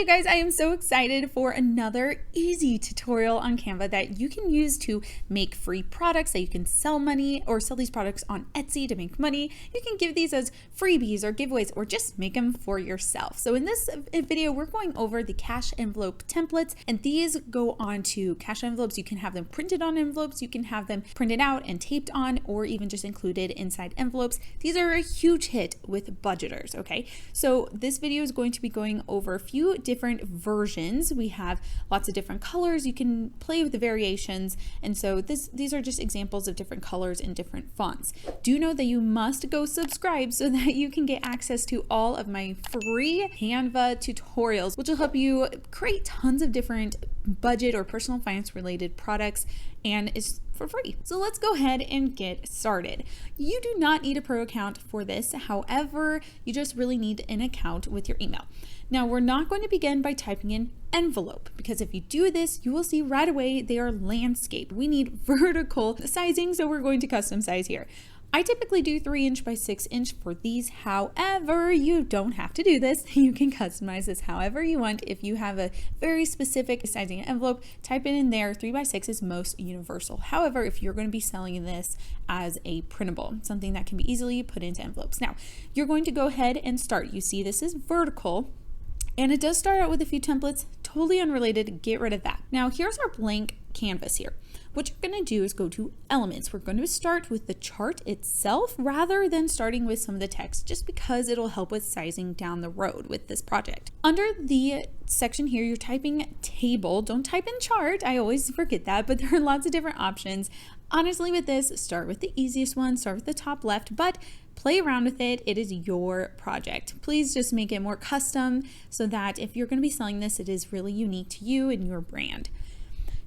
you guys, I am so excited for another easy tutorial on Canva that you can use to make free products that you can sell money or sell these products on Etsy to make money. You can give these as freebies or giveaways or just make them for yourself. So in this video, we're going over the cash envelope templates, and these go on to cash envelopes. You can have them printed on envelopes, you can have them printed out and taped on, or even just included inside envelopes. These are a huge hit with budgeters, okay? So this video is going to be going over a few different versions. We have lots of different colors. You can play with the variations. And so these are just examples of different colors and different fonts. Do know that you must go subscribe so that you can get access to all of my free Canva tutorials, which will help you create tons of different budget or personal finance related products, and it's for free. So let's go ahead and get started. You do not need a pro account for this. However, you just really need an account with your email. Now, we're not going to begin by typing in envelope, because if you do this, you will see right away they are landscape. We need vertical sizing, so we're going to custom size here. I typically do 3" by 6" for these. However, you don't have to do this. You can customize this however you want. If you have a very specific sizing envelope, type it in there. 3 by 6 is most universal. However, if you're going to be selling this as a printable, something that can be easily put into envelopes. Now, you're going to go ahead and start. You see this is vertical, and it does start out with a few templates, totally unrelated. Get rid of that. Now, here's our blank canvas here. What you're going to do is go to elements. We're going to start with the chart itself rather than starting with some of the text, just because it'll help with sizing down the road with this project. Under the section here, you're typing table. Don't type in chart. I always forget that, but there are lots of different options. Honestly, with this, start with the easiest one, start with the top left, but play around with it. It is your project. Please just make it more custom so that if you're going to be selling this, it is really unique to you and your brand.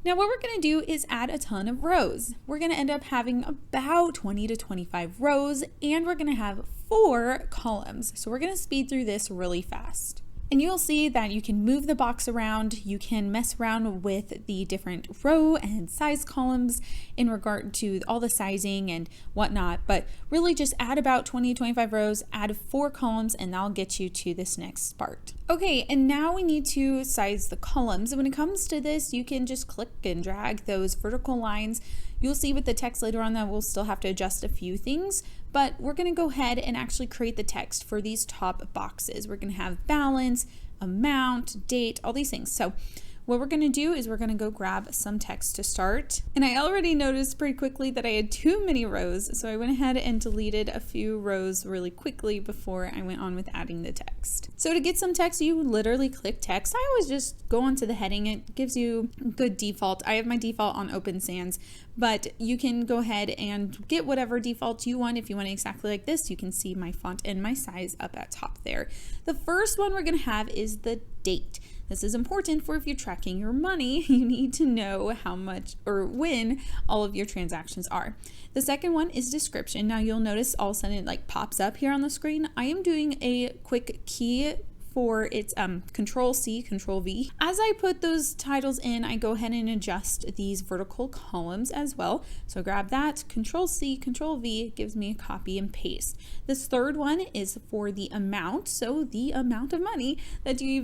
Now, what we're going to do is add a ton of rows. We're going to end up having about 20 to 25 rows, and we're going to have 4 columns. So we're going to speed through this really fast. And you'll see that you can move the box around, you can mess around with the different row and size columns in regard to all the sizing and whatnot, but really just add about 20 to 25 rows, add 4 columns, and that'll get you to this next part. Okay, and now we need to size the columns. When it comes to this, you can just click and drag those vertical lines. You'll see with the text later on that we'll still have to adjust a few things, but we're going to go ahead and actually create the text for these top boxes. We're going to have balance, amount, date, all these things. So what we're going to do is we're going to go grab some text to start. And I already noticed pretty quickly that I had too many rows, so I went ahead and deleted a few rows really quickly before I went on with adding the text. So to get some text, you literally click text. I always just go onto the heading. It gives you good default. I have my default on Open Sans, but you can go ahead and get whatever default you want. If you want it exactly like this, you can see my font and my size up at top there. The first one we're going to have is the date. This is important for if you're tracking your money, you need to know how much or when all of your transactions are. The second one is description. Now you'll notice all of a sudden it like pops up here on the screen. I am doing a quick key for its Control-C, Control-V. As I put those titles in, I go ahead and adjust these vertical columns as well. So grab that, Control-C, Control-V, gives me a copy and paste. This third one is for the amount, so the amount of money that you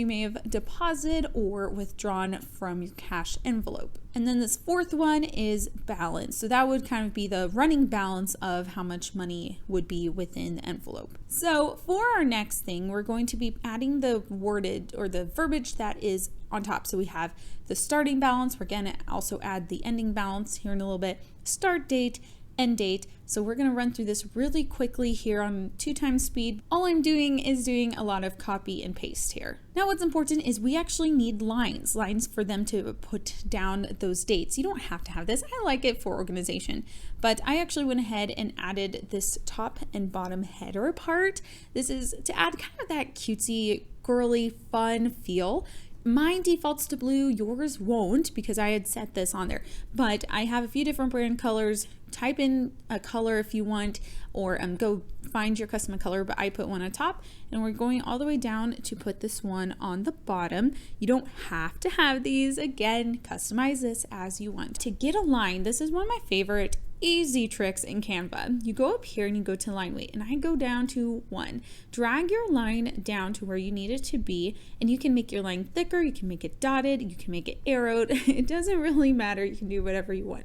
may have deposited or withdrawn from your cash envelope. And then this fourth one is balance. So that would kind of be the running balance of how much money would be within the envelope. So for our next thing, we're going to be adding the worded or the verbiage that is on top. So we have the starting balance. We're going to also add the ending balance here in a little bit. Start date, end date. So we're going to run through this really quickly here on 2x speed. All I'm doing is doing a lot of copy and paste here. Now what's important is we actually need lines for them to put down those dates. You don't have to have this. I like it for organization, but I actually went ahead and added this top and bottom header part. This is to add kind of that cutesy, girly, fun feel. Mine defaults to blue, yours won't because I had set this on there, but I have a few different brand colors. Type in a color if you want, or go find your custom color, but I put one on top, and we're going all the way down to put this one on the bottom. You don't have to have these. Again, customize this as you want. To get a line, this is one of my favorite easy tricks in Canva. You go up here and you go to line weight, and I go down to 1. Drag your line down to where you need it to be, and you can make your line thicker, you can make it dotted, you can make it arrowed. It doesn't really matter, you can do whatever you want.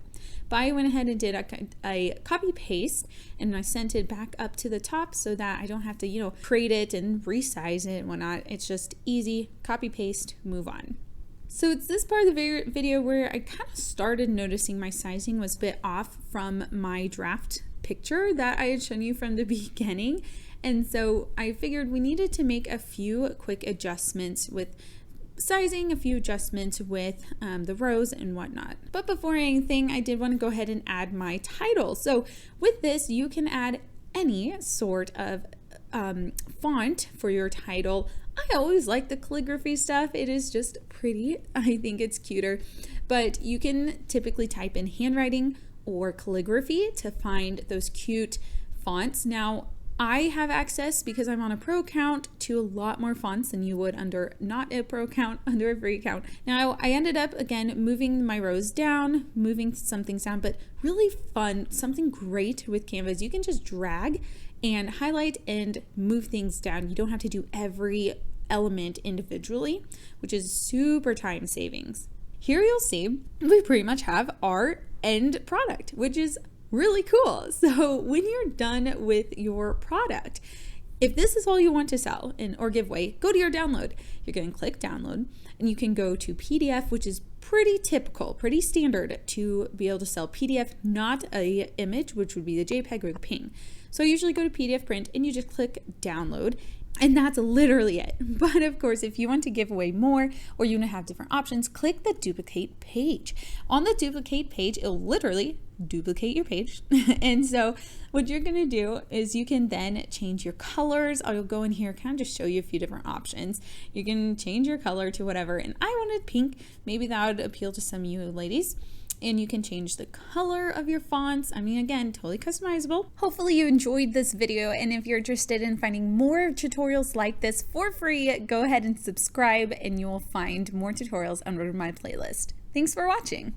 But I went ahead and did a copy paste, and I sent it back up to the top so that I don't have to, create it and resize it and whatnot. It's just easy, copy paste, move on. So it's this part of the video where I kind of started noticing my sizing was a bit off from my draft picture that I had shown you from the beginning. And so I figured we needed to make a few quick adjustments with sizing, a few adjustments with the rows and whatnot. But before anything, I did want to go ahead and add my title. So with this, you can add any sort of font for your title. I always like the calligraphy stuff. It is just pretty. I think it's cuter. But you can typically type in handwriting or calligraphy to find those cute fonts. Now, I have access, because I'm on a pro account, to a lot more fonts than you would under not a pro account, under a free account. Now, I ended up, again, moving my rows down, moving some things down, but really fun, something great with Canva is you can just drag and highlight and move things down. You don't have to do every element individually, which is super time savings. Here you'll see we pretty much have our end product, which is really cool. So when you're done with your product, if this is all you want to sell or give away, go to your download. You're going to click download, and you can go to PDF, which is pretty typical, pretty standard to be able to sell PDF, not a image, which would be the JPEG or the PNG. So I usually go to PDF print, and you just click download, and that's literally it. But of course, if you want to give away more, or you want to have different options, click the duplicate page. On the duplicate page, it'll literally duplicate your page. And so what you're going to do is you can then change your colors. I'll go in here, kind of just show you a few different options. You can change your color to whatever, and I wanted pink. Maybe that would appeal to some of you ladies. And you can change the color of your fonts. I mean, again, totally customizable. Hopefully you enjoyed this video, and if you're interested in finding more tutorials like this for free, go ahead and subscribe, and you will find more tutorials under my playlist. Thanks for watching.